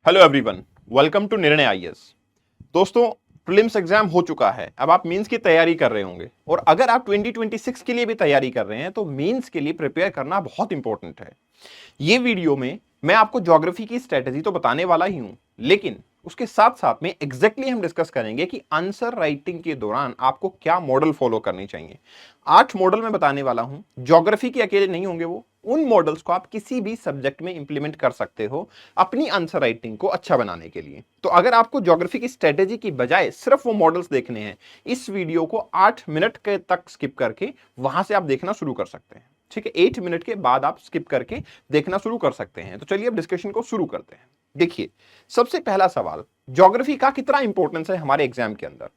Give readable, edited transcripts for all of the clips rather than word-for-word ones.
Hello everyone, welcome to निर्णय IAS. दोस्तों, prelims exam हो चुका है। अब आप मेंस की तैयारी कर रहे होंगे और अगर आप 2026 के लिए भी तैयारी कर रहे हैं तो मेंस के लिए प्रिपेयर करना बहुत इंपॉर्टेंट है। ये वीडियो में मैं आपको ज्योग्राफी की स्ट्रेटेजी तो बताने वाला ही हूं, लेकिन उसके साथ साथ में एग्जैक्टली हम डिस्कस करेंगे कि आंसर राइटिंग के दौरान आपको क्या मॉडल फॉलो करनी चाहिए। 8 मॉडल मैं बताने वाला हूं। ज्योग्राफी के अकेले नहीं होंगे वो, उन मॉडल्स को आप किसी भी सब्जेक्ट में इंप्लीमेंट कर सकते हो अपनी आंसर राइटिंग को अच्छा बनाने के लिए। तो अगर आपको ज्योग्राफी की स्ट्रेटेजी की बजाय सिर्फ वो मॉडल्स देखने हैं, इस वीडियो को 8 मिनट के तक स्किप करके वहां से आप देखना शुरू कर सकते हैं। ठीक है, 8 मिनट के बाद आप स्किप करके देखना शुरू कर सकते हैं। तो चलिए अब डिस्कशन को शुरू करते हैं। देखिए, सबसे पहला सवाल, ज्योग्राफी का कितना इंपॉर्टेंस है हमारे एग्जाम के अंदर।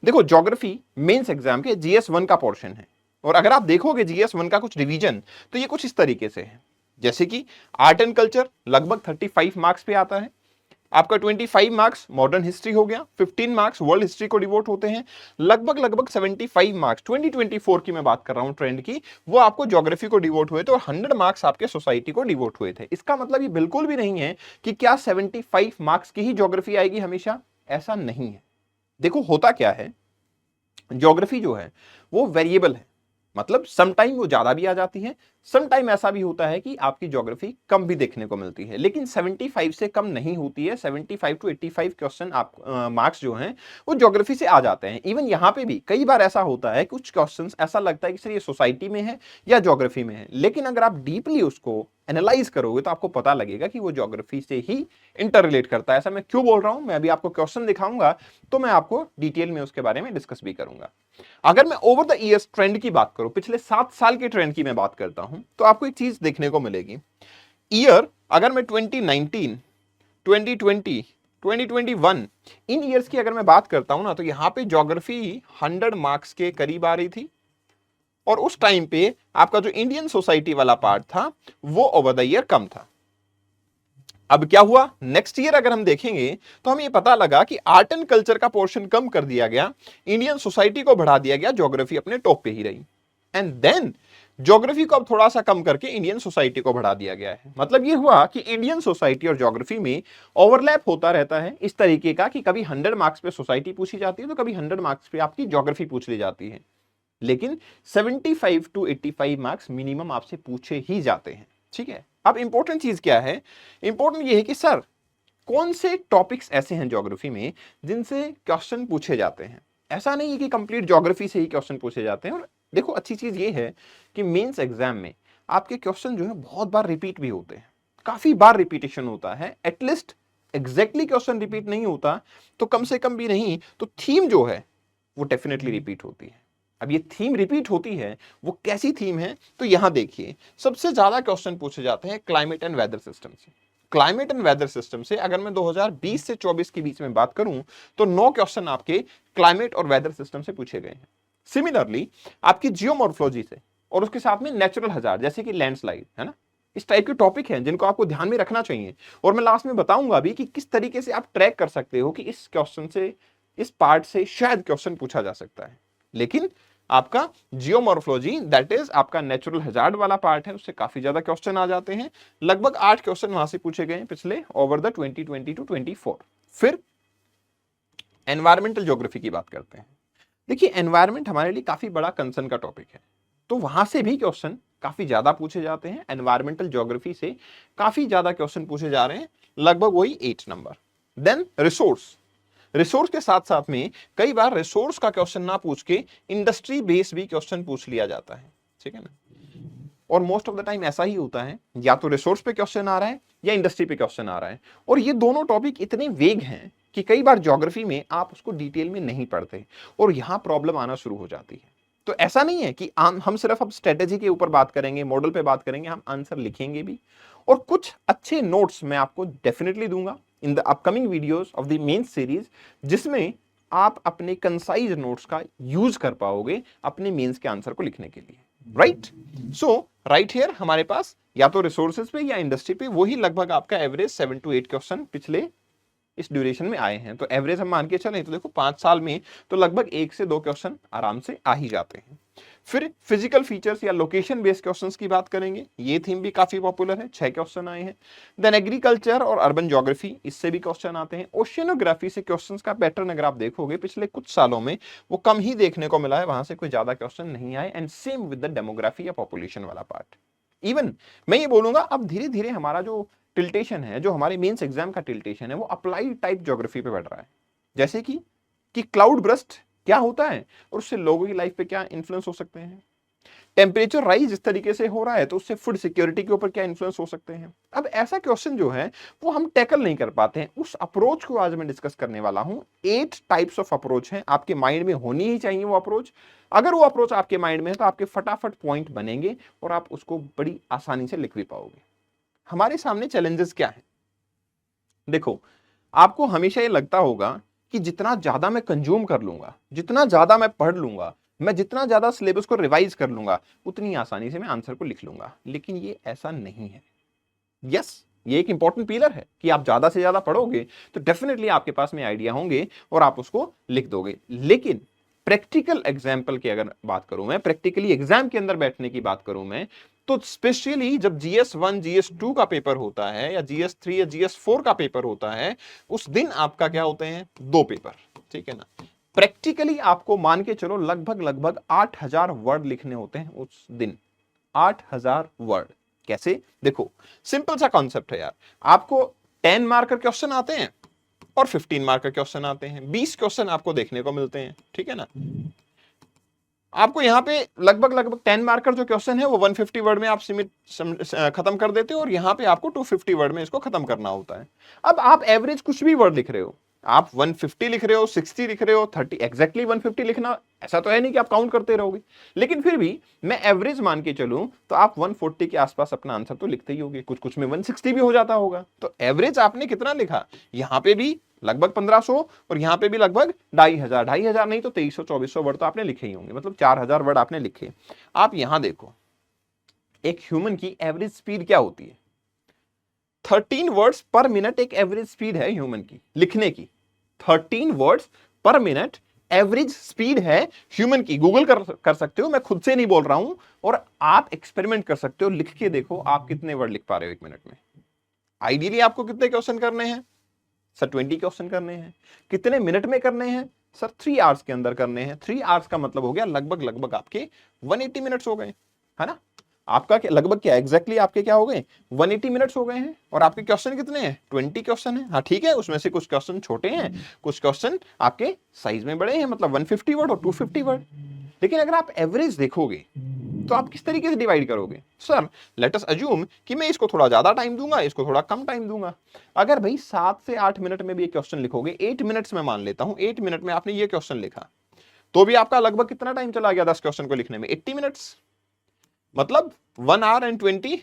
देखो, ज्योग्राफी मेंस एग्जाम के जीएस 1 का पोर्शन है और अगर आप देखोगे जीएस 1 का कुछ रिवीजन तो ये कुछ इस तरीके से है। जैसे कि आर्ट एंड कल्चर लगभग 35 मार्क्स पे आता है, आपका 25 मार्क्स मॉडर्न हिस्ट्री हो गया, 15 मार्क्स वर्ल्ड हिस्ट्री को डिवोट होते हैं, लगभग 75 मार्क्स 2024 की मैं बात कर रहा हूं ट्रेंड की, वो आपको ज्योग्राफी को डिवोट हुए थे और 100 मार्क्स आपके सोसाइटी को डिवोट हुए थे। इसका मतलब ये बिल्कुल भी नहीं है कि क्या 75 मार्क्स की ही ज्योग्राफी आएगी हमेशा, ऐसा नहीं है। देखो, होता क्या है, ज्योग्राफी जो है वो वेरिएबल है, मतलब सम टाइम वो ज्यादा भी आ जाती है, सम टाइम ऐसा भी होता है कि आपकी ज्योग्राफी कम भी देखने को मिलती है, लेकिन 75 से कम नहीं होती है। 75 टू 85 क्वेश्चन आप मार्क्स जो हैं वो ज्योग्राफी से आ जाते हैं। इवन यहाँ पे भी कई बार ऐसा होता है, कुछ क्वेश्चंस ऐसा लगता है कि सर ये सोसाइटी में है या ज्योग्राफी में है, लेकिन अगर आप डीपली उसको एनालाइज करोगे तो आपको पता लगेगा कि वो ज्योग्राफी से ही इंटर रिलेट करता है। ऐसा मैं क्यों बोल रहा हूं, मैं अभी आपको क्वेश्चन दिखाऊंगा तो मैं आपको डिटेल में उसके बारे में डिस्कस भी करूंगा। अगर मैं ओवर द ईयर्स ट्रेंड की बात करूं, पिछले 7 साल के ट्रेंड की मैं बात करता हूं, तो आपको एक चीज देखने को मिलेगी। ईयर अगर मैं 2019, 2020, 2021 इन ईयर्स की अगर मैं बात करता हूं ना, तो यहां पे ज्योग्राफी 100 मार्क्स के करीब आ रही थी और उस टाइम पे आपका जो इंडियन सोसाइटी वाला पार्ट था वो ओवर द ईयर कम था। अब क्या हुआ, नेक्स्ट ईयर अगर हम देखेंगे तो हमें पता लगा कि आर्ट एंड कल्चर का पोर्शन कम कर दिया गया, इंडियन सोसाइटी को बढ़ा दिया गया, ज्योग्राफी अपने टॉप पे ही रही। एंड देन ज्योग्राफी को अब थोड़ा सा कम करके इंडियन सोसाइटी को बढ़ा दिया गया है। मतलब ये हुआ कि इंडियन सोसाइटी और ज्योग्राफी में ओवरलैप होता रहता है इस तरीके का कि कभी 100 मार्क्स पे सोसाइटी पूछी जाती है तो कभी 100 मार्क्स पे आपकी ज्योग्राफी पूछ ली जाती है, लेकिन 75 टू 85 मार्क्स मिनिमम आपसे पूछे ही जाते हैं। ठीक है, अब इंपॉर्टेंट चीज क्या है, इंपॉर्टेंट ये है कि सर कौन से टॉपिक्स ऐसे हैं ज्योग्राफी में जिनसे क्वेश्चन पूछे जाते हैं। ऐसा नहीं है कि कंप्लीट ज्योग्राफी से ही क्वेश्चन पूछे जाते हैं। और देखो, अच्छी चीज ये है कि मेंस एग्जाम में आपके क्वेश्चन जो है बहुत बार रिपीट भी होते हैं, काफी बार रिपीटेशन होता है। एटलीस्ट एग्जैक्टली क्वेश्चन रिपीट नहीं होता तो कम से कम भी नहीं तो थीम जो है वो डेफिनेटली रिपीट होती है। अब ये थीम रिपीट होती है, वो कैसी थीम है, तो यहां देखिए सबसे ज्यादा क्वेश्चन पूछे जाते हैं क्लाइमेट एंड वेदर सिस्टम से। क्लाइमेट एंड वेदर सिस्टम से अगर मैं 2020 से 24 के बीच में बात करूं तो 9 क्वेश्चन आपके क्लाइमेट और वेदर सिस्टम से पूछे गए हैं। सिमिलरली आपकी जियोमॉर्फोलॉजी से और उसके साथ में नेचुरल हजार्ड जैसे कि लैंडस्लाइड है ना, इस टाइप के टॉपिक हैं जिनको आपको ध्यान में रखना चाहिए। और मैं लास्ट में बताऊंगा भी कि किस तरीके से आप ट्रैक कर सकते हो कि इस क्वेश्चन से, इस पार्ट से शायद क्वेश्चन पूछा जा सकता है। लेकिन आपका जियोमॉर्फोलॉजी दैट इज आपका नेचुरल हजार्ड वाला पार्ट है, उससे काफी ज्यादा क्वेश्चन आ जाते हैं। लगभग 8 क्वेश्चन वहां से पूछे गए हैं पिछले ओवर द 2020 टू 24। फिर एनवायरमेंटल ज्योग्राफी की बात करते हैं। देखिए, एनवायरमेंट हमारे लिए काफी बड़ा कंसर्न का टॉपिक है, तो वहां से भी क्वेश्चन काफी ज्यादा पूछे जाते हैं। एनवायरमेंटल ज्योग्राफी से काफी ज्यादा क्वेश्चन पूछे जा रहे हैं, लगभग वही 8 नंबर। देन रिसोर्स, रिसोर्स के साथ साथ में कई बार रिसोर्स का क्वेश्चन ना पूछ के इंडस्ट्री बेस्ड भी क्वेश्चन पूछ लिया जाता है। ठीक है ना, और मोस्ट ऑफ द टाइम ऐसा ही होता है, या तो रिसोर्स पे क्वेश्चन आ रहा है या इंडस्ट्री पे क्वेश्चन आ रहा है। और ये दोनों टॉपिक इतने वेग हैं कि कई बार ज्योग्राफी में आप उसको डिटेल में नहीं पढ़ते और यहां प्रॉब्लम आना शुरू हो जाती है। तो ऐसा नहीं है कि हम सिर्फ अब स्ट्रेटेजी के ऊपर बात करेंगे, मॉडल पे बात करेंगे, हम आंसर लिखेंगे भी। और कुछ अच्छे नोट्स मैं आपको डेफिनेटली दूंगा in the upcoming videos of the main series, जिसमें आप अपने कंसाइज नोट्स का यूज कर पाओगे अपने मेंस के आंसर को लिखने के लिए। राइट, सो राइट हियर हमारे पास या तो रिसोर्सेज पे या इंडस्ट्री पे वही लगभग आपका एवरेज 7 to 8 क्वेश्चन पिछले इस ड्यूरेशन में आए हैं, तो एवरेज हम मान के चलें तो देखो 5 साल में तो लगभग 1 से 2 क्वेश्चन आराम से आ ही जाते हैं। फिर फिजिकल फीचर्स या लोकेशन बेस्ड क्वेश्चंस की बात करेंगे, ये थीम भी काफी पॉपुलर है, 6 क्वेश्चन आए हैं। देन एग्रीकल्चर और अर्बन ज्योग्राफी, इससे भी क्वेश्चन आते हैं। ओशियनोग्राफी से क्वेश्चंस का पैटर्न अगर आप देखोगे पिछले कुछ सालों में वो कम ही देखने को मिला है, वहां से कोई ज्यादा क्वेश्चन नहीं आए। And same with the demography या पॉपुलेशन वाला पार्ट। इवन मैं ये बोलूंगा अब धीरे धीरे हमारा जो टिल्टेशन है, जो हमारे मेंस एग्जाम का टिल्टेशन है, वो अप्लाइड टाइप ज्योग्राफी पे बढ़ रहा है। जैसे कि क्लाउड बर्स्ट क्या होता है और उससे लोगों की लाइफ पे क्या इन्फ्लुएंस हो सकते हैं, टेम्परेचर राइज इस तरीके से हो रहा है तो उससे फूड सिक्योरिटी के ऊपर क्या इन्फ्लुएंस हो सकते हैं। अब ऐसा क्वेश्चन जो है वो हम टैकल नहीं कर पाते हैं, उस अप्रोच को आज मैं डिस्कस करने वाला हूं। 8 टाइप्स ऑफ अप्रोच हैं, आपके माइंड में होनी ही चाहिए वो अप्रोच। अगर वो अप्रोच आपके माइंड में है तो आपके फटाफट पॉइंट बनेंगे और आप उसको बड़ी आसानी से लिख भी पाओगे। हमारे सामने चैलेंजेस क्या है, देखो आपको हमेशा ये लगता होगा कि जितना ज्यादा मैं कंज्यूम कर लूंगा, जितना ज्यादा मैं पढ़ लूंगा, मैं जितना ज्यादा सिलेबस को रिवाइज कर लूंगा, उतनी आसानी से मैं आंसर को लिख लूंगा। लेकिन ये ऐसा नहीं है। यस, ये एक इंपॉर्टेंट पिलर है कि आप ज्यादा से ज्यादा पढ़ोगे तो डेफिनेटली आपके पास में आइडिया होंगे और आप उसको लिख दोगे। लेकिन प्रैक्टिकल एग्जाम्पल की अगर बात करूं मैं, प्रैक्टिकली एग्जाम के अंदर बैठने की बात करूं मैं, तो स्पेशली जब GS1 GS2 का पेपर होता है या GS3 या GS4 का पेपर होता है, उस दिन आपका क्या होते हैं, 2 पेपर, ठीक है ना। प्रैक्टिकली आपको मान के चलो लगभग 8000 वर्ड लिखने होते हैं उस दिन। 8000 वर्ड कैसे, देखो सिंपल सा कॉन्सेप्ट है यार। आपको 10 मार्कर क्वेश्चन आते हैं और 15 मार्कर क्वेश्चन आते हैं, 20 क्वेश्चन आपको देखने को मिलते हैं, ठीक है ना। आपको यहाँ पे लगभग 10 मार्कर जो क्वेश्चन है वो 150 वर्ड में आप खत्म कर देते हो और यहाँ पे आपको 250 वर्ड में इसको खत्म करना होता है। अब आप एवरेज कुछ भी वर्ड लिख रहे हो, आप 150 लिख रहे हो, 60 लिख रहे हो, 30, एग्जैक्टली 150 लिखना ऐसा तो है नहीं कि आप काउंट करते रहोगे, लेकिन फिर भी मैं एवरेज मान के चलूं तो आप 140 के आसपास अपना आंसर तो लिखते ही होगे, कुछ कुछ में 160 भी हो जाता होगा। तो एवरेज आपने कितना लिखा, यहां पे भी लगभग 1500 और यहां पे भी लगभग 2500 नहीं तो 2300-2400 वर्ड तो आपने लिखे ही होंगे, मतलब 4000 वर्ड आपने लिखे। आप यहां देखो एक ह्यूमन की एवरेज स्पीड क्या होती है, 13 वर्ड्स पर मिनट एक एवरेज स्पीड है ह्यूमन की लिखने की। 13 वर्ड्स पर मिनट एवरेज स्पीड है ह्यूमन की। गूगल कर सकते हो, मैं खुद से नहीं बोल रहा हूं, और आप एक्सपेरिमेंट कर सकते हो, लिख के देखो आप कितने वर्ड लिख पा रहे हो 1 मिनट में। आइडियली आपको कितने क्वेश्चन करने हैं सर, 20 क्वेश्चन करने हैं। कितने मिनट में करने हैं सर, 3 आवर्स के अंदर करने हैं। 3 आवर्स का मतलब हो गया लगभग आपके 180 मिनट्स हो गए, है ना। आपका लगभग क्या एग्जैक्टली आपके क्या हो गए, 180 मिनट्स हो गए हैं। और आपके क्वेश्चन कितने हैं, 20 क्वेश्चन है। हाँ ठीक है, उसमें से कुछ क्वेश्चन छोटे हैं, कुछ क्वेश्चन आपके साइज में बड़े हैं, मतलब 150 वर्ड और 250 वर्ड। लेकिन अगर आप एवरेज देखोगे तो आप किस तरीके से डिवाइड करोगे, सर लेट अस अज्यूम कि मैं इसको थोड़ा ज्यादा टाइम दूंगा, इसको थोड़ा कम टाइम दूंगा। अगर भाई 7 से 8 मिनट में भी एक क्वेश्चन लिखोगे, 8 मिनट्स में मान लेता हूं, 8 मिनट में आपने ये क्वेश्चन लिखा, तो भी आपका लगभग कितना टाइम चला गया 10 क्वेश्चन को लिखने में, 80 मिनट्स, मतलब 1 आवर एंड 20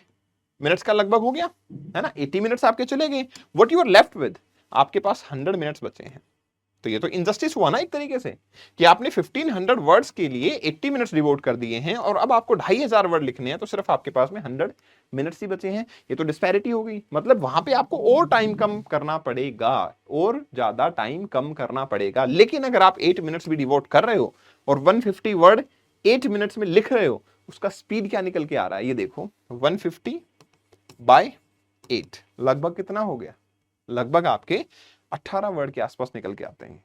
मिनट्स का लगभग हो गया, है ना। 80 मिनट्स आपके चले गए, what you are left with, आपके पास 100 मिनट्स बचे हैं। तो ये तो इनजस्टिस हुआ ना एक तरीके से, कि आपने 1500 वर्ड्स के लिए 80 मिनट्स डिवोट कर दिए हैं और अब आपको 2500 वर्ड लिखने हैं, तो सिर्फ आपके पास में 100 मिनट्स ही बचे हैं। ये तो डिस्पैरिटी हो गई, मतलब वहां पे आपको और टाइम कम करना पड़ेगा, और ज्यादा टाइम कम करना पड़ेगा। लेकिन अगर आप 8 मिनट्स भी डिवोट कर रहे हो और 150 वर्ड 8 मिनट्स में लिख रहे हो, उसका स्पीड क्या निकल के आ रहा है, ये देखो 150/8 लगभग कितना हो गया, लगभग आपके 18 वर्ड के आसपास निकल के आते हैं।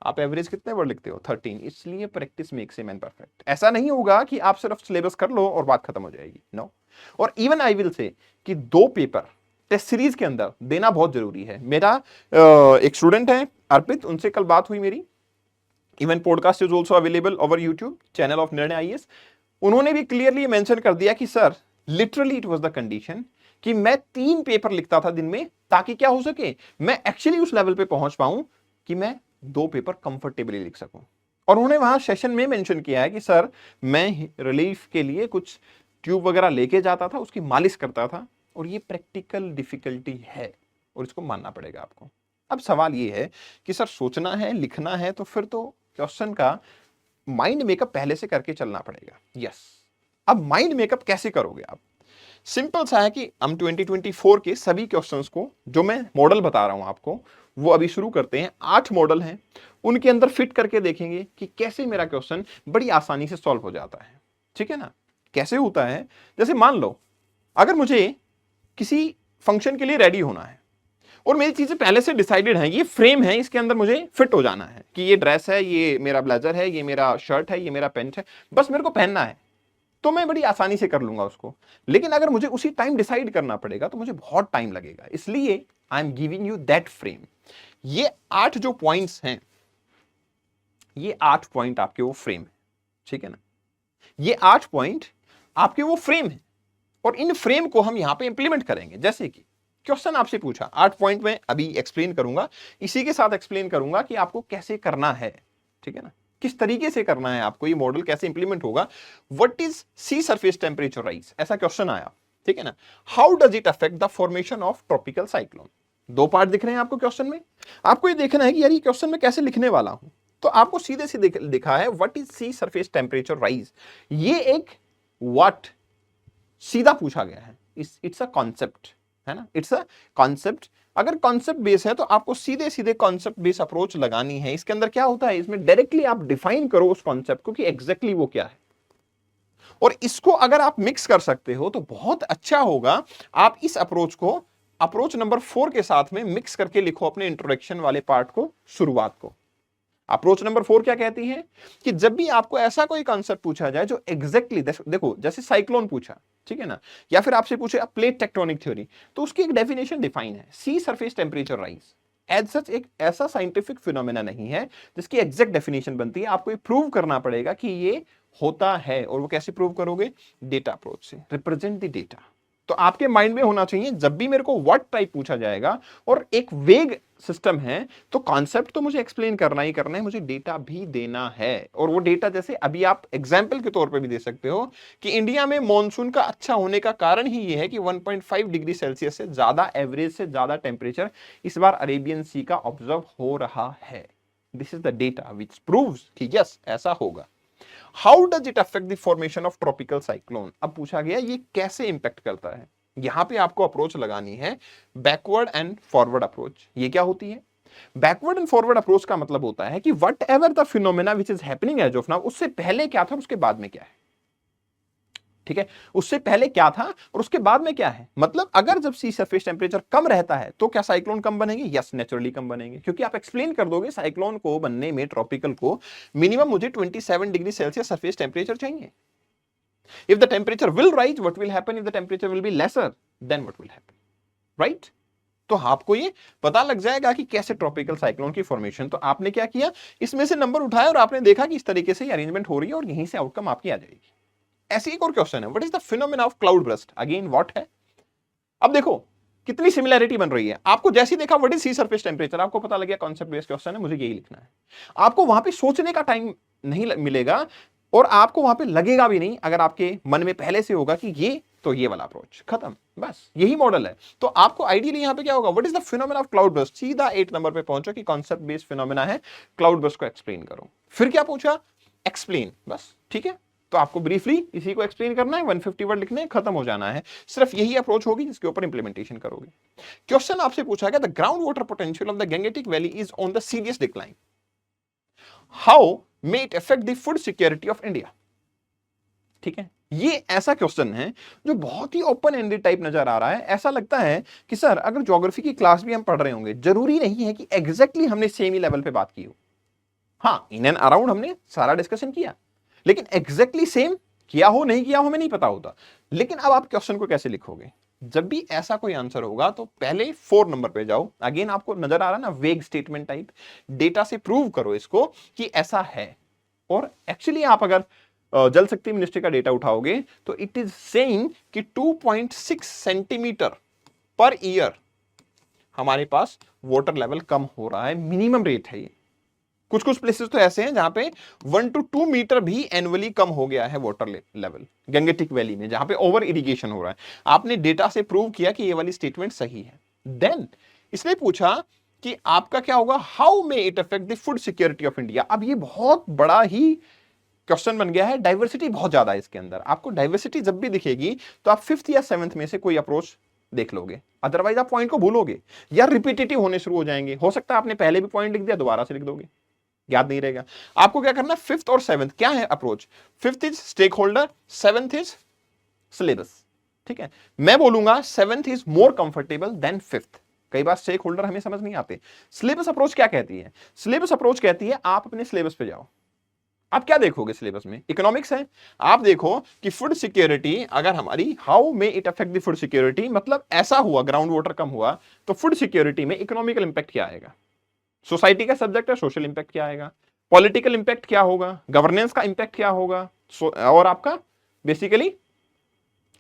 आप एवरेज कितने वर्ड लिखते हो, 13। इसलिए practice makes a man perfect. ऐसा नहीं होगा कि आप सिर्फ सिलेबस कर लो और बात खत्म हो जाएगी, नो। और इवन आई विल से कि 2 पेपर टेस्ट सीरीज के अंदर देना बहुत जरूरी है। मेरा एक स्टूडेंट है अर्पित, उनसे कल बात हुई मेरी, even podcast is also available over YouTube channel of निर्णय IAS। उन्होंने भी क्लियरली मेंशन कर दिया कि sir literally it was the condition कि मैं 3 पेपर लिखता था दिन में, ताकि क्या हो सके, मैं एक्चुअली उस लेवल पे पहुंच पाऊं कि मैं 2 पेपर कंफर्टेबली लिख सकूं। और उन्होंने वहां सेशन में मेंशन किया है कि सर मैं रिलीफ के लिए कुछ ट्यूब वगैरह लेके जाता था, उसकी मालिश करता था, और ये प्रैक्टिकल डिफिकल्टी है और इसको मानना पड़ेगा आपको। अब सवाल ये है कि सर सोचना है, लिखना है, तो फिर तो क्वेश्चन का माइंड मेकअप पहले से करके चलना पड़ेगा। यस, अब माइंड मेकअप कैसे करोगे आप, सिंपल सा है कि हम 2024 के सभी क्वेश्चंस को, जो मैं मॉडल बता रहा हूं आपको, वो अभी शुरू करते हैं। 8 मॉडल हैं, उनके अंदर फिट करके देखेंगे कि कैसे मेरा क्वेश्चन बड़ी आसानी से सॉल्व हो जाता है। ठीक है ना? कैसे होता है, जैसे मान लो अगर मुझे किसी फंक्शन के लिए रेडी होना है और मेरी चीजें पहले से डिसाइडेड हैं, ये फ्रेम है, इसके अंदर मुझे फिट हो जाना है कि ये ड्रेस है, ये मेरा ब्लेजर है, ये मेरा शर्ट है, ये मेरा पैंट है, बस मेरे को पहनना है, तो मैं बड़ी आसानी से कर लूंगा उसको। लेकिन अगर मुझे उसी टाइम डिसाइड करना पड़ेगा तो मुझे बहुत टाइम लगेगा, इसलिए I am giving you that frame. ये 8 जो पॉइंट्स हैं, ये 8 पॉइंट आपके वो फ्रेम है। ठीक है ना? ये 8 पॉइंट आपके वो फ्रेम है और इन फ्रेम को हम यहां पे इंप्लीमेंट करेंगे। जैसे कि क्वेश्चन आपसे पूछा, 8 पॉइंट में अभी एक्सप्लेन करूंगा, इसी के साथ एक्सप्लेन करूंगा कि आपको कैसे करना है। ठीक है ना? किस तरीके से करना है आपको, ये मॉडल कैसे इंप्लीमेंट होगा। What is sea surface temperature rise, ऐसा क्वेश्चन आया। ठीक है ना? How does it affect the formation of tropical cyclone. 2 part दिख रहे हैं आपको क्वेश्चन में। आपको ये देखना है कि यार ये क्वेश्चन में कैसे लिखने वाला हूं, तो आपको सीधे से लिखा है what is sea surface temperature rise. ये एक व्हाट सीधा पूछा गया है, इट्स अ कॉन्सेप्ट, है ना? It's a concept. अगर कॉन्सेप्ट बेस है तो आपको सीधे सीधे कॉन्सेप्ट बेस अप्रोच लगानी है। इसके अंदर क्या होता है, इसमें डायरेक्टली आप डिफाइन करो उस कॉन्सेप्ट को कि एग्जैक्टली वो क्या है, और इसको अगर आप मिक्स कर सकते हो तो बहुत अच्छा होगा। आप इस अप्रोच को अप्रोच नंबर 4 के साथ में मिक्स करके लिखो अपने इंट्रोडक्शन वाले पार्ट को, शुरुआत को। अप्रोच नंबर 4 क्या कहती है कि जब भी आपको ऐसा कोई कॉन्सेप्ट पूछा जाए जो एग्जैक्टली देखो, जैसे साइक्लोन पूछा, ठीक है ना, या फिर आपसे पूछे प्लेट टेक्टोनिक थ्योरी, तो उसकी एक डेफिनेशन डिफाइन है, sea surface temperature rise. As such एक ऐसा साइंटिफिक फिनोमेना नहीं है जिसकी एग्जैक्ट डेफिनेशन बनती है। आपको ये प्रूव करना पड़ेगा कि ये होता है, और वो कैसे प्रूव करोगे, डेटा अप्रोच से, रिप्रेजेंट द डेटा। तो आपके माइंड में होना चाहिए जब भी मेरे को व्हाट टाइप पूछा जाएगा और एक वेग सिस्टम है, तो कॉन्सेप्ट तो मुझे एक्सप्लेन करना ही करना है, मुझे डेटा भी देना है। और वो डेटा जैसे अभी आप एग्जाम्पल के तौर पे भी दे सकते हो कि इंडिया में मॉनसून का अच्छा होने का कारण ही ये है कि 1.5 डिग्री सेल्सियस से ज्यादा, एवरेज से ज्यादा टेम्परेचर इस बार अरेबियन सी का ऑब्जर्व हो रहा है। This is the data which proves कि यस ऐसा होगा। How does it affect the formation of tropical cyclone. अब पूछा गया ये कैसे इंपैक्ट करता है। यहां पे आपको अप्रोच लगानी है बैकवर्ड एंड फॉरवर्ड अप्रोच। ये क्या होती है? बैकवर्ड एंड फॉरवर्ड अप्रोच का मतलब होता है कि whatever the phenomena which is happening as of now, उससे पहले क्या था और उसके बाद में क्या है। ठीक है? उससे पहले क्या था और उसके बाद में क्या है। मतलब अगर जब सी सरफेस टेम्परेचर कम रहता है तो क्या साइक्लोन कम बनेंगे? यस, नेचुरली कम बनेंगे, क्योंकि आप एक्सप्लेन कर दोगे साइक्लोन को बनने में, ट्रॉपिकल को मिनिमम मुझे 27 डिग्री सेल्सियस सरफेस टेम्परेचर चाहिए। If the temperature will rise, what will happen? If the temperature will be lesser, then what will happen, right? तो आपको ये पता लग जाएगा कि कैसे ट्रॉपिकल साइक्लोन की फॉर्मेशन। तो आपने क्या किया, इसमें से नंबर उठाया और आपने देखा कि इस तरीके से अरेंजमेंट हो रही है और यहीं से आउटकम आपकी आ जाएगी। ऐसे एक और क्वेश्चन है, what is the phenomena of cloud burst. Again what है। अब देखो कितनी सिमिलैरिटी बन रही है। आपको जैसे ही देखा what is sea surface temperature, आपको पता लग गया कॉन्सेप्ट बेस्ड क्वेश्चन है, मुझे यही लिखना है। आपको वहां पे सोचने का टाइम नहीं मिलेगा और आपको वहां पे लगेगा भी नहीं, अगर आपके मन में पहले से होगा कि ये तो ये वाला अप्रोच खत्म, बस यही मॉडल है। तो आपको आइडियली यहां पे क्या होगा, what is the phenomena of cloud burst, सीधा 8 नंबर पे पहुंचो कि कॉन्सेप्ट बेस्ड फिनोमेना है, क्लाउड बर्स्ट को एक्सप्लेन करो। फिर क्या पूछा, एक्सप्लेन, बस ठीक है। तो आपको ब्रीफली इसी को एक्सप्लेन करना है, 150 वर्ड लिखने, खत्म हो जाना है। सिर्फ यही अप्रोच होगी जिसके ऊपर इंप्लीमेंटेशन करोगे। क्वेश्चन आपसे पूछा गया, the ground water potential of the Gangetic valley is on the serious decline, how may it affect the food security of India. ठीक है? ये ऐसा क्वेश्चन है जो बहुत ही ओपन एंडेड टाइप नजर आ रहा है। ऐसा लगता है कि सर अगर ज्योग्राफी की क्लास भी हम पढ़ रहे होंगे, जरूरी नहीं है कि एग्जैक्टली हमने सेम ही लेवल पे बात की हो। हाँ, इन एंड अराउंड हमने सारा डिस्कशन किया, लेकिन एग्जैक्टली सेम किया हो नहीं किया हो हमें नहीं पता होता। लेकिन अब आप क्वेश्चन को कैसे लिखोगे, जब भी ऐसा कोई आंसर होगा तो पहले 4 नंबर पे जाओ। अगेन आपको नजर आ रहा है ना, वेग स्टेटमेंट टाइप, डेटा से प्रूव करो इसको कि ऐसा है। और एक्चुअली आप अगर जल शक्ति मिनिस्ट्री का डेटा उठाओगे तो इट इज सेइंग कि 2.6 सेंटीमीटर पर ईयर हमारे पास वाटर लेवल कम हो रहा है, मिनिमम रेट है ये। कुछ कुछ प्लेसेस तो ऐसे हैं जहां पे 1 to 2 मीटर भी एनुअली कम हो गया है वाटर लेवल गंगेटिक वैली में, जहां पे ओवर इरिगेशन हो रहा है। आपने डेटा से प्रूव किया कि ये वाली स्टेटमेंट सही है। देन इसने पूछा कि आपका क्या होगा, how may it affect the food security of India. अब ये बहुत बड़ा ही क्वेश्चन बन गया है, डाइवर्सिटी बहुत ज्यादा है इसके अंदर। आपको डाइवर्सिटी जब भी दिखेगी तो आप 5th या 7th में से कोई अप्रोच देख लोगे, अदरवाइज आप पॉइंट को भूलोगे या रिपीटेटिव होने शुरू हो जाएंगे। हो सकता है आपने पहले भी पॉइंट लिख दिया, दोबारा से लिख दोगे, याद नहीं रहेगा। आपको क्या करना है, 5th और 7th क्या है approach? 5th is stakeholder, 7th is syllabus. ठीक है, मैं बोलूंगा 7th is more comfortable then 5th। कई बार स्टेक होल्डर हमें समझ नहीं आते। सिलेबस अप्रोच क्या कहती है? सिलेबस अप्रोच कहती है आप अपने सिलेबस पे जाओ। आप क्या देखोगे सिलेबस में? इकोनॉमिक्स है, आप देखो कि फूड सिक्योरिटी अगर हमारी, how may it affect the food security, मतलब ऐसा हुआ ग्राउंड वाटर कम हुआ तो फूड सिक्योरिटी में इकोनॉमिकल इंपैक्ट क्या आएगा? सोसाइटी का सब्जेक्ट है, सोशल इंपैक्ट क्या आएगा, पॉलिटिकल इंपैक्ट क्या होगा, गवर्नेंस का इंपैक्ट क्या होगा, और आपका बेसिकली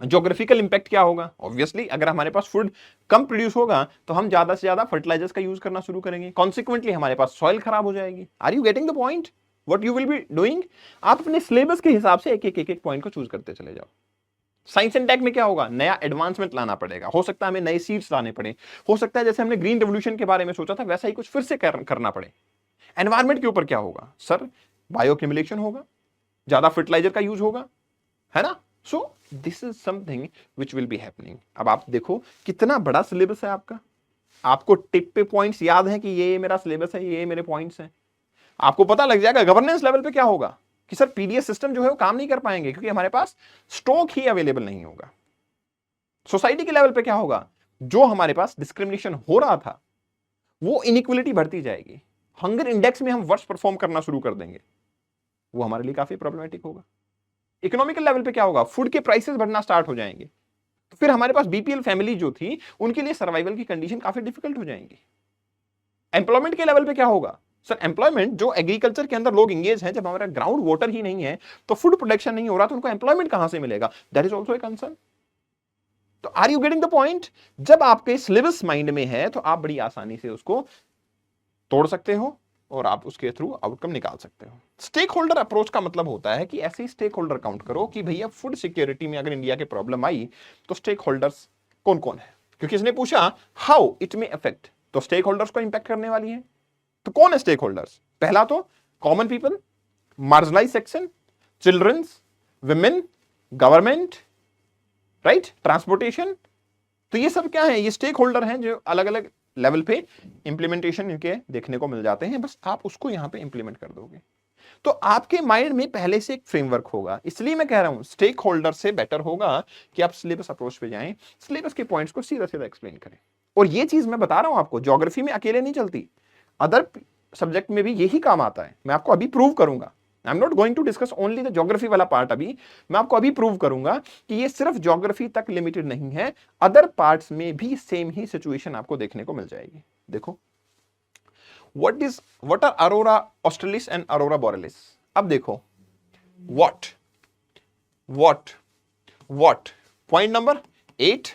ज्योग्राफिकल इंपैक्ट क्या होगा। ऑब्वियसली अगर हमारे पास फूड कम प्रोड्यूस होगा तो हम ज्यादा से ज्यादा फर्टिलाइजर्स का यूज करना शुरू करेंगे, कॉन्सिक्वेंटली हमारे पास सॉइल खराब हो जाएगी। Are you getting the point what you will be doing? आप अपने सिलेबस के हिसाब से एक पॉइंट को चूज करते चले जाओ। साइंस एंड टेक में क्या होगा, नया एडवांसमेंट लाना पड़ेगा, हो सकता है हमें नए सीड्स लाने पड़े, हो सकता है जैसे हमने ग्रीन रेवोल्यूशन के बारे में सोचा था वैसा ही कुछ फिर से करना पड़े। एनवायरमेंट के ऊपर क्या होगा सर, बायो एक्यूमुलेशन होगा, ज्यादा फर्टिलाइजर का यूज होगा, है ना। So this is something which will be happening. अब आप देखो कितना बड़ा सिलेबस है आपका, आपको टिप पे पॉइंट्स याद है कि ये मेरा सिलेबस है, ये मेरे पॉइंट्स हैं। आपको पता लग जाएगा गवर्नेंस लेवल पे क्या होगा कि सर पीडीएस सिस्टम जो है वो काम नहीं कर पाएंगे क्योंकि हमारे पास स्टॉक ही अवेलेबल नहीं होगा। सोसाइटी के लेवल पे क्या होगा, जो हमारे पास डिस्क्रिमिनेशन हो रहा था वो इनइक्वलिटी बढ़ती जाएगी, हंगर इंडेक्स में हम वर्ष परफॉर्म करना शुरू कर देंगे, वो हमारे लिए काफी प्रॉब्लमेटिक होगा। इकोनॉमिकल लेवल पे क्या होगा, फूड के प्राइसेस बढ़ना स्टार्ट हो जाएंगे, तो फिर हमारे पास बीपीएल फैमिली जो थी उनके लिए सर्वाइवल की कंडीशन काफी डिफिकल्ट हो जाएंगी। एम्प्लॉयमेंट के लेवल पे क्या होगा सर, एम्प्लॉयमेंट जो एग्रीकल्चर के अंदर लोग इंगेज हैं, जब हमारा ग्राउंड वाटर ही नहीं है तो फूड प्रोडक्शन नहीं हो रहा तो उनको एम्प्लॉयमेंट कहां से मिलेगा, that is also a concern. तो are you getting the point? जब आपके सिलेबस माइंड में है तो आप बड़ी आसानी से उसको तोड़ सकते हो और आप उसके थ्रू आउटकम निकाल सकते हो। स्टेक होल्डर अप्रोच का मतलब होता है कि ऐसे ही स्टेक होल्डर काउंट करो कि भैया फूड सिक्योरिटी में अगर इंडिया के प्रॉब्लम आई तो स्टेक होल्डर्स कौन कौन है, क्योंकि इसने पूछा हाउ इट मे अफेक्ट, तो स्टेक होल्डर्स को इंपैक्ट करने वाली है। तो कौन है स्टेक होल्डर्स? पहला तो common people, marginalise section, childrens, women, government, right, transportation. तो ये सब क्या है, ये स्टेक होल्डर हैं जो अलग अलग लेवल पे इंप्लीमेंटेशन इनके देखने को मिल जाते हैं, बस आप उसको यहां पे इंप्लीमेंट कर दोगे तो आपके माइंड में पहले से एक फ्रेमवर्क होगा। इसलिए मैं कह रहा हूं स्टेक होल्डर से बेटर होगा कि आप सिलेबस अप्रोच पे जाएं, सिलेबस के पॉइंट्स को सीधा सीधा एक्सप्लेन करें। और ये चीज मैं बता रहा हूं आपको, ज्योग्राफी में अकेले नहीं चलती, अदर सब्जेक्ट में भी यही काम आता है। मैं आपको अभी प्रूव करूंगा, I am not going to discuss only the geography वाला पार्ट, अभी मैं आपको अभी प्रूव करूंगा कि ये सिर्फ ज्योग्राफी तक लिमिटेड नहीं है, अदर पार्ट्स में भी सेम ही सिचुएशन आपको देखने को मिल जाएगी। देखो what are Arora australis and Arora borealis. अब देखो what point number 8,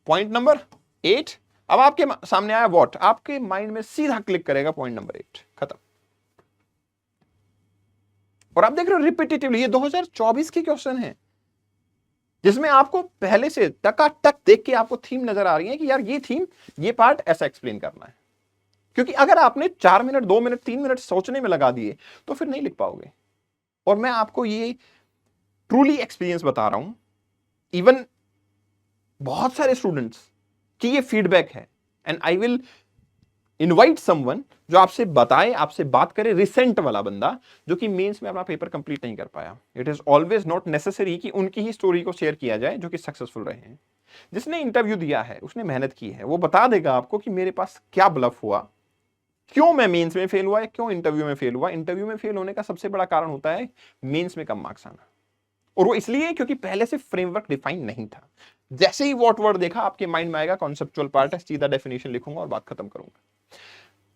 point number 8। अब आपके सामने आया what, आपके माइंड में सीधा क्लिक करेगा पॉइंट नंबर 8, खत्म। और आप देख रहे हो रिपीटेटिवली ये 2024 के क्वेश्चन है जिसमें आपको पहले से टकाटक देख के आपको थीम नजर आ रही है कि यार ये थीम, ये पार्ट ऐसा एक्सप्लेन करना है। क्योंकि अगर आपने 4 मिनट 2 मिनट 3 मिनट सोचने में लगा दिए तो फिर नहीं लिख पाओगे। और मैं आपको ये ट्रूली एक्सपीरियंस बता रहा हूं, इवन बहुत सारे स्टूडेंट्स की ये फीडबैक है, and I will invite someone जो आपसे बताए, आपसे बात करे, रिसेंट वाला बंदा जो कि मेंस में अपना पेपर कंप्लीट नहीं कर पाया। It is always not necessary कि उनकी ही स्टोरी को शेयर किया जाए जो कि सक्सेसफुल रहे हैं। जिसने इंटरव्यू दिया है, उसने मेहनत की है, वो बता देगा आपको कि मेरे पास क्या ब्लफ हुआ, क्यों मैं मेंस में फेल हुआ या क्यों इंटरव्यू में फेल हुआ। इंटरव्यू में फेल होने का सबसे बड़ा कारण होता है मेंस में कम मार्क्स आना, और वो इसलिए क्योंकि पहले से फ्रेमवर्क डिफाइन नहीं था। जैसे ही वॉट वर्ड देखा आपके माइंड में आएगा कॉन्सेप्चुअल पार्ट है, सीधा डेफिनेशन लिखूंगा और बात खत्म करूंगा।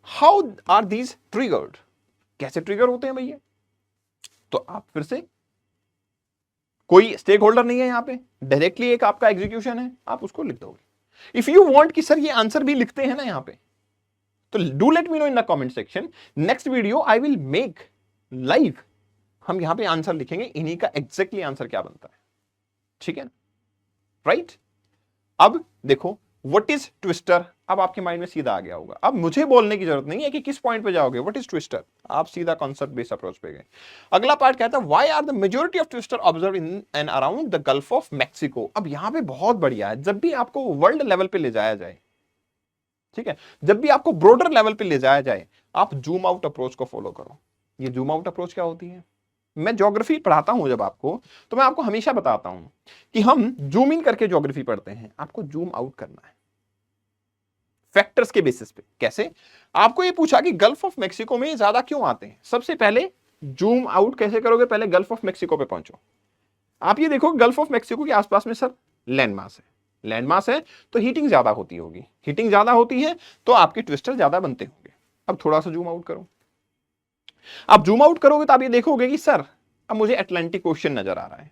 हाउ आर दीज ट्रिगर्ड, कैसे ट्रिगर होते हैं भैया? तो आप फिर से, कोई स्टेक होल्डर नहीं है यहां पे, डायरेक्टली एक आपका एग्जीक्यूशन है, आप उसको लिख दोगे। इफ यू वांट कि सर ये आंसर भी लिखते हैं ना यहां पे, तो do let me know in the comment section. Next video I will make live, हम यहां पे आंसर लिखेंगे, इन्हीं का एग्जैक्टली आंसर क्या बनता है, ठीक है ना, राइट। अब देखो व्हाट इज ट्विस्टर? अब आपके माइंड में सीधा आ गया होगा, अब मुझे बोलने की जरूरत नहीं है कि किस पॉइंट पे जाओगे, व्हाट इज ट्विस्टर, आप सीधा कॉन्सेप्ट बेस्ड अप्रोच पे गए। अगला पार्ट कहता है why are the majority of twister observe in and around the Gulf of Mexico. अब यहां पे बहुत बढ़िया है, जब भी आपको वर्ल्ड लेवल पे ले जाया जाए, ठीक है, जब भी आपको ब्रॉडर लेवल पे ले जाया जाए, आप जूम आउट अप्रोच को फॉलो करो। ये जूम आउट अप्रोच क्या होती है? मैं ज्योग्राफी पढ़ाता हूं जब आपको, तो मैं आपको हमेशा बताता हूं कि हम जूम इन करके ज्योग्राफी पढ़ते हैं, आपको जूम आउट करना है फैक्टर्स के बेसिस पे। कैसे? आपको ये पूछा कि गल्फ ऑफ मैक्सिको में ज्यादा क्यों आते हैं, सबसे पहले जूम आउट कैसे करोगे? पहले गल्फ ऑफ मैक्सिको पे पहुंचो। आप ये देखो गल्फ ऑफ मैक्सिको के आसपास में सर लैंड मास है, लैंड मास है तो हीटिंग ज्यादा होती होगी, हीटिंग ज्यादा होती है तो आपके ट्विस्टर ज्यादा बनते होंगे। अब थोड़ा सा जूम आउट करो, आप जूम आउट करोगे तो आप ये देखोगे कि सर अब मुझे अटलांटिक ओशन नजर आ रहा है।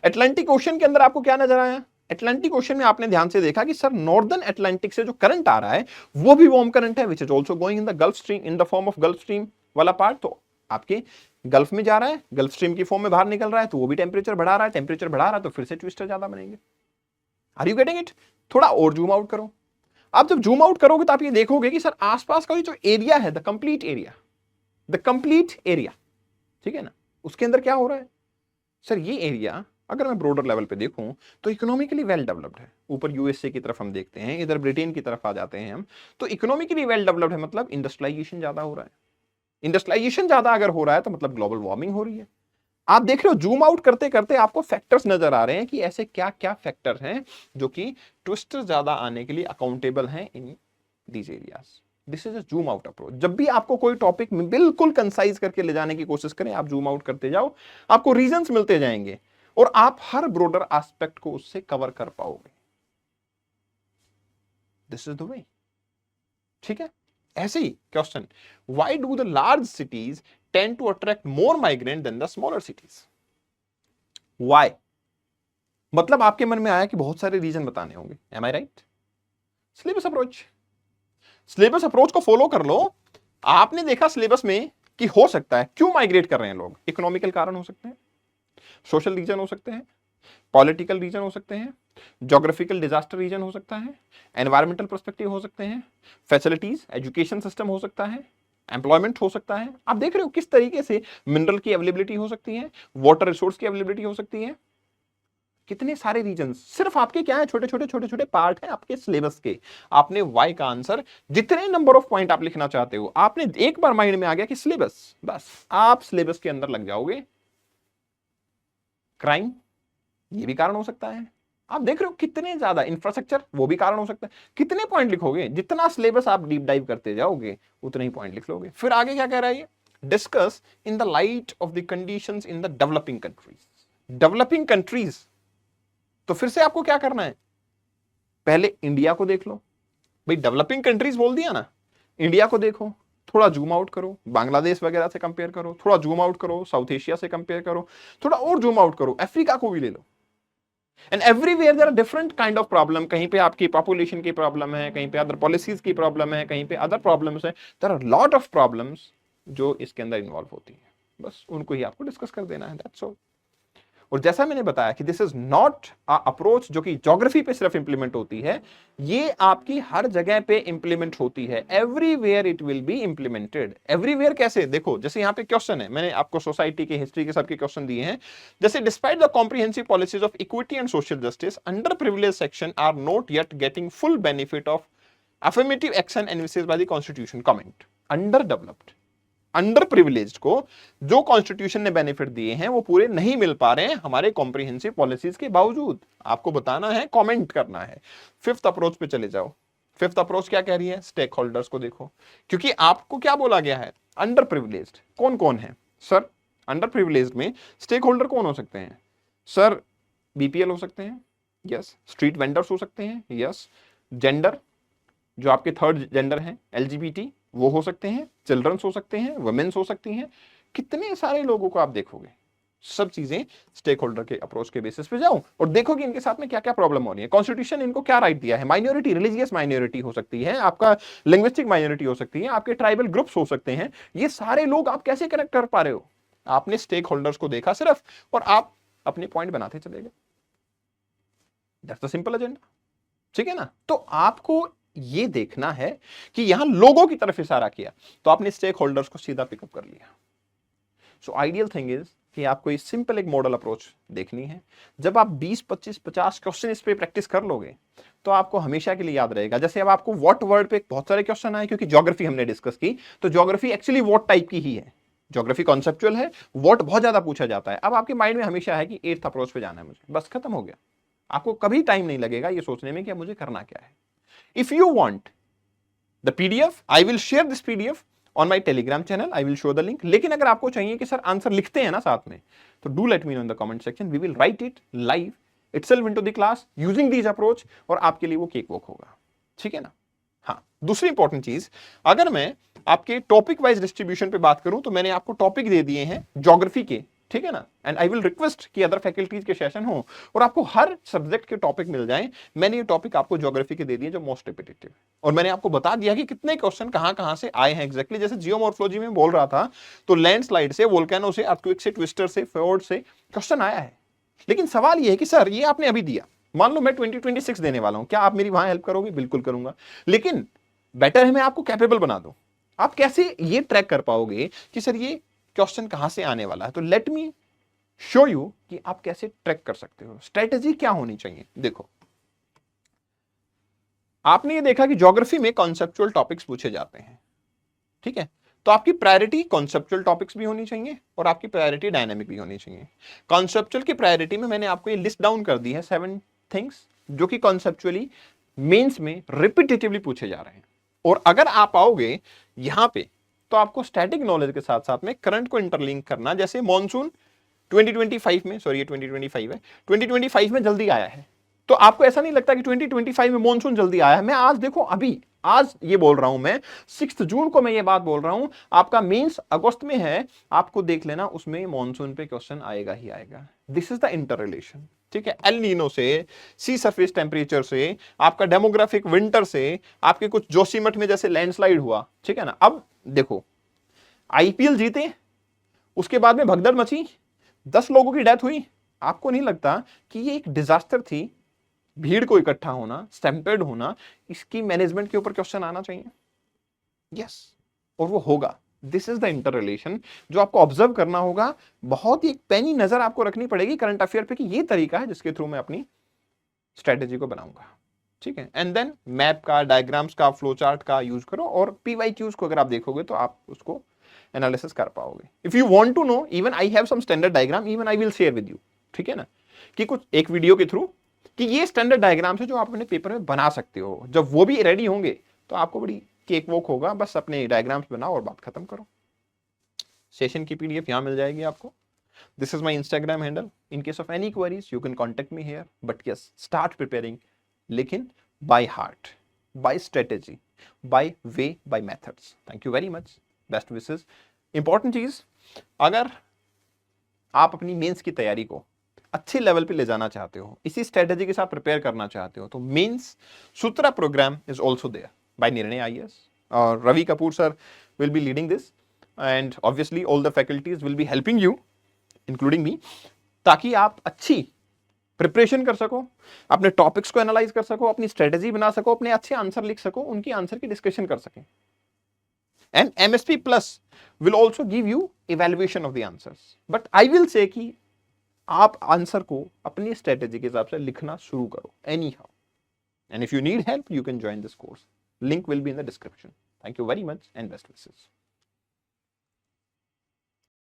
अटलांटिक ओशन के अंदर आपको क्या नजर आया? अटलांटिक ओशन में आपने ध्यान से देखा कि सर नॉर्दर्न अटलांटिक से जो करंट आ रहा है वो भी वार्म करंट है, which is also going in the gulf stream, in the form of gulf stream वाला पार्ट। तो आपके गल्फ में जा रहा है, गल्फ स्ट्रीम की फॉर्म में बाहर निकल रहा है, तो वो भी टेम्परेचर बढ़ा रहा है, टेम्परेचर बढ़ा रहा है तो फिर से ट्विस्टर ज्यादा बनेंगे। Are you getting it? थोड़ा और जूम आउट करो। आप जब जूम आउट करोगे तो आप ये देखोगे कि सर आसपास का जो एरिया है, the complete area, the complete area, ठीक है ना, उसके अंदर क्या हो रहा है? सर ये एरिया अगर मैं ब्रॉडर लेवल पे देखूं तो इकोनॉमिकली वेल डेवलप्ड है। ऊपर यूएसए की तरफ हम देखते हैं, इधर ब्रिटेन की तरफ आ जाते हैं हम, तो इकोनॉमिकली वेल डेवलप्ड है, मतलब इंडस्ट्रियलाइजेशन ज्यादा हो रहा है। इंडस्ट्रियलाइजेशन ज्यादा अगर हो रहा है तो मतलब ग्लोबल वार्मिंग हो रही है। आप देख रहे हो जूम आउट करते करते आपको फैक्टर्स नजर आ रहे हैं कि ऐसे क्या क्या फैक्टर हैं जो कि ट्विस्टर ज्यादा आने के लिए अकाउंटेबल हैं in these areas. This is a Zoom out approach. जब भी आपको कोई टॉपिक में बिल्कुल कंसाइज करके ले जाने की कोशिश करें, आप जूम आउट करते जाओ, आपको रीजंस मिलते जाएंगे और आप हर ब्रॉडर एस्पेक्ट को उससे कवर कर पाओगे। दिस इज द वे, ठीक है। ऐसे ही question, why do the large cities tend to attract more migrant than the smaller cities? Why? मतलब आपके मन में आया कि बहुत सारे रीजन बताने होंगे, am I right? Syllabus approach, syllabus approach को फॉलो कर लो। आपने देखा सिलेबस में कि हो सकता है क्यों माइग्रेट कर रहे हैं लोग, इकोनॉमिकल कारण हो सकते हैं, सोशल रीजन हो सकते हैं, पॉलिटिकल रीजन हो सकते हैं, ज्योग्राफिकल डिजास्टर रीजन हो सकता है, एनवायरमेंटल पर्सपेक्टिव हो सकते हैं, फैसिलिटीज एजुकेशन सिस्टम हो सकता है, एम्प्लॉयमेंट हो सकता है। आप देख रहे हो किस तरीके से मिनरल की अवेलेबिलिटी हो सकती है, वाटर रिसोर्स की अवेलेबिलिटी हो सकती है, कितने सारे रीजन सिर्फ आपके क्या है, छोटे छोटे छोटे छोटे पार्ट है आपके सिलेबस के। आपने वाई का आंसर जितने नंबर ऑफ पॉइंट आप लिखना चाहते हो, आपने एक बार माइंड में आ गया कि सिलेबस, बस आप सिलेबस के अंदर लग जाओगे। क्राइम, ये भी कारण हो सकता है। आप देख रहे हो कितने ज्यादा, इंफ्रास्ट्रक्चर, वो भी कारण हो सकता है। कितने पॉइंट लिखोगे, जितना सिलेबस आप डीप डाइव करते जाओगे उतने ही पॉइंट लिख लोगे। फिर आगे क्या कह रहा है ये, discuss in the light of the conditions in the developing countries. Developing countries, तो फिर से आपको क्या करना है, पहले इंडिया को देख लो। भाई डेवलपिंग कंट्रीज बोल दिया ना, इंडिया को देखो, थोड़ा जूम आउट करो, बांग्लादेश वगैरह से कंपेयर करो, थोड़ा जूम आउट करो, साउथ एशिया से कंपेयर करो, थोड़ा और जूम आउट करो, अफ्रीका को भी ले लो। And everywhere there are different kind of problem. कहीं पे आपकी पॉपुलेशन की प्रॉब्लम है, कहीं पे अदर पॉलिसीज की प्रॉब्लम है, कहीं पे अदर प्रॉब्लम्स है। There are lot of problems जो इसके अंदर इन्वॉल्व होती है, बस उनको ही आपको डिस्कस कर देना है, दैट्स ऑल। और जैसा मैंने बताया कि this is not a approach जो कि ज्योग्राफी पे सिर्फ इंप्लीमेंट होती है, ये आपकी हर जगह पे इंप्लीमेंट होती है। Everywhere it will be implemented. Everywhere कैसे? देखो जैसे यहाँ पे क्वेश्चन है, मैंने आपको सोसाइटी के, हिस्ट्री के सबके क्वेश्चन दिए हैं। जैसे despite the comprehensive policies of equity and social justice, under privilege section are not yet getting full benefit of affirmative action envisages by the constitution. Comment, under developed, under privileged को जो constitution ने benefit दिए हैं वो पूरे नहीं मिल पा रहे हैं हमारे कॉम्प्रिहेंसिव पॉलिसीज के बावजूद। आपको बताना है, कमेंट करना है। फिफ्थ अप्रोच पे चले जाओ। फिफ्थ अप्रोच क्या कह रही है, स्टेक होल्डर्स को देखो, क्योंकि आपको क्या बोला गया है, अंडर प्रिविलेज्ड कौन कौन है सर? अंडर प्रिविलेज्ड में स्टेक होल्डर कौन हो सकते हैं सर? बीपीएल हो सकते हैं, यस। स्ट्रीट वेंडर्स हो सकते हैं, यस। जेंडर, जो आपके थर्ड जेंडर हैं, एलजीबीटी, वो हो सकते हैं। चिल्ड्रंस हो सकते हैं, वुमेन्स हो सकती हैं। कितने सारे लोगों को आप देखोगे। सब चीजें स्टेक होल्डर के अप्रोच के बेसिस पे जाओ और देखो कि इनके साथ में क्या क्या प्रॉब्लम हो रही है। कॉन्स्टिट्यूशन इनको क्या राइट दिया है। माइनॉरिटी, रिलीजियस माइनॉरिटी हो सकती है, आपका लिंग्विस्टिक माइनॉरिटी हो सकती है, आपके ट्राइबल ग्रुप्स हो सकते हैं। ये सारे लोग आप कैसे कनेक्ट कर पा रहे हो? आपने स्टेक होल्डर्स को देखा सिर्फ और आप अपने पॉइंट बनाते चले गए। That's the simple agenda. ठीक है ना। तो आपको ये देखना है कि यहां लोगों की तरफ इशारा किया तो आपने स्टेक होल्डर्स को सीधा पिकअप कर लिया। सो आइडियल थिंग इज कि आपको ये सिंपल एक मॉडल अप्रोच देखनी है। जब आप 20, 25, 50 क्वेश्चन इस पे प्रैक्टिस कर लोगे तो आपको हमेशा के लिए याद रहेगा। जैसे अब आपको व्हाट वर्ड पे बहुत सारे क्वेश्चन आए, क्योंकि ज्योग्राफी हमने डिस्कस की, तो ज्योग्राफी एक्चुअली व्हाट टाइप की ही है। ज्योग्राफी कॉन्सेप्चुअल है, व्हाट बहुत ज्यादा पूछा जाता है। अब आपके माइंड में हमेशा है कि 8th अप्रोच पे जाना है मुझे, बस खत्म हो गया। आपको कभी टाइम नहीं लगेगा ये सोचने में कि मुझे करना क्या है। If you want the PDF, I will share this PDF on my Telegram channel, I will show the link. लेकिन अगर आपको चाहिए कि सर आंसर लिखते हैं ना साथ में, तो do let me know in the comment section, we will write it live itself into the class using this approach, और आपके लिए वो केक वॉक होगा। ठीक है ना। हाँ, दूसरी इंपॉर्टेंट चीज, अगर मैं आपके टॉपिक वाइज डिस्ट्रीब्यूशन पे बात करूं तो मैंने आपको टॉपिक दे दिए हैं ज्योग्राफी के, ठीक है ना। एंड आई विल रिक्वेस्ट कि अदर फैकल्टीज के सेशन हो और आपको हर सब्जेक्ट के टॉपिक मिल जाएं। मैंने ये टॉपिक आपको ज्योग्राफी के दे दिए जो मोस्ट रिपीटेटिव, और मैंने आपको बता दिया कि कितने क्वेश्चन कहां से आए हैं एग्जैक्टली। जैसे जियोमॉर्फोलॉजी में बोल रहा था, तो लैंडस्लाइड से, वोल्केनो से, अर्थक्वेक से, ट्विस्टर से, फ्योर्ड से क्वेश्चन आया है। लेकिन सवाल ये है कि सर ये आपने अभी दिया, मान लो मैं 2026 देने वाला हूं, क्या आप मेरी वहां हेल्प करोगे? बिल्कुल करूंगा। लेकिन बेटर है मैं आपको कैपेबल बना दूं। आप कैसे ये ट्रैक कर पाओगे कि सर ये क्वेश्चन कहां से आने वाला है? तो लेट मी शो यू कि आप कैसे ट्रैक कर सकते हो। स्ट्रेटेजी क्या होनी चाहिए? देखो, आपने ये देखा कि ज्योग्राफी में कॉन्सेप्चुअल टॉपिक्स पूछे जाते हैं, ठीक है। तो आपकी प्रायोरिटी कॉन्सेप्चुअल टॉपिक्स भी होनी चाहिए और आपकी प्रायोरिटी डायनामिक भी होनी चाहिए। कॉन्सेप्चुअल की प्रायोरिटी में मैंने आपको ये लिस्ट डाउन कर दी है 7 थिंग्स जो कि कॉन्सेप्चुअली मेंस में रिपीटेटिवली पूछे जा रहे हैं। और अगर आप आओगे यहां पे तो आपको स्टैटिक नॉलेज के साथ साथ में करंट को इंटरलिंक करना, जैसे मॉनसून 2025 में, सॉरी ये 2025 है, 2025 में जल्दी आया है। तो आपको ऐसा नहीं लगता कि 2025 में मॉनसून जल्दी आया है? मैं आज देखो, अभी आज ये बोल रहा हूं, मैं 6 जून को मैं ये बात बोल रहा हूं, आपका मींस अगस्त में है, आपको देख लेना उसमें मॉनसून पे क्वेश्चन आएगा ही आएगा। This is the inter relation, ठीक है। एल नीनो से, सी सरफेस टेम्परेचर से, आपका डेमोग्राफिक विंटर से, आपके कुछ जोशीमठ में जैसे लैंडस्लाइड हुआ, ठीक है ना। अब देखो, आईपीएल जीते, उसके बाद में भगदड़ मची, 10 लोगों की डेथ हुई। आपको नहीं लगता कि ये एक डिजास्टर थी? भीड़ को इकट्ठा होना, स्टैम्पेड होना, इसकी मैनेजमेंट के ऊपर क्वेश्चन आना चाहिए। यस, और वो होगा। This is the inter relation जो आपको ऑब्जर्व करना होगा। बहुत ही एक पैनी नजर आपको रखनी पड़ेगी करंट अफेयर पे कि ये तरीका है जिसके थ्रू मैं अपनी स्ट्रेटेजी को बनाऊंगा, ठीक है। एंड देन मैप का, डायग्राम्स का, फ्लो चार्ट का यूज करो, और पीवाईक्यूज को अगर आप देखोगे तो आप उसको एनालिसिस कर पाओगे। If you want to know, even I have some standard diagram, even I will share with you, ठीक है ना, कि कुछ एक वीडियो के थ्रू कि ये स्टैंडर्ड डायग्राम्स है जो आप अपने पेपर में बना सकते हो। जब वो भी रेडी होंगे तो आपको बड़ी केक वॉक होगा। बस अपने डायग्राम्स बनाओ और बात खत्म करो। सेशन की पीडीएफ यहां मिल जाएगी आपको। This is my Instagram handle. In case of any queries you can contact me here, but yes, start preparing, लेकिन by heart, by strategy, by way, by methods. Thank you very much, best wishes. Important चीज, अगर आप अपनी mains की तैयारी को अच्छे level पे ले जाना चाहते हो, इसी स्ट्रेटेजी के साथ प्रिपेयर करना चाहते हो, तो mains Sutra program is also there by Nirnay IAS, और Ravi Kapoor sir will be leading this, and obviously all the faculties will be helping you including me, ताकि आप अच्छी प्रिपरेशन कर सको, अपने टॉपिक्स को एनालाइज कर सको, अपनी स्ट्रेटेजी बना सको, अपने अच्छे आंसर लिख सको, उनकी आंसर की डिस्कशन कर सकें। And MSP Plus will also give you evaluation of the answers. But I will say कि आप आंसर को अपनी स्ट्रेटेजी के हिसाब से लिखना शुरू करो anyhow. And if you need help, you can join this course. Link will be in the description. Thank you very much and best wishes.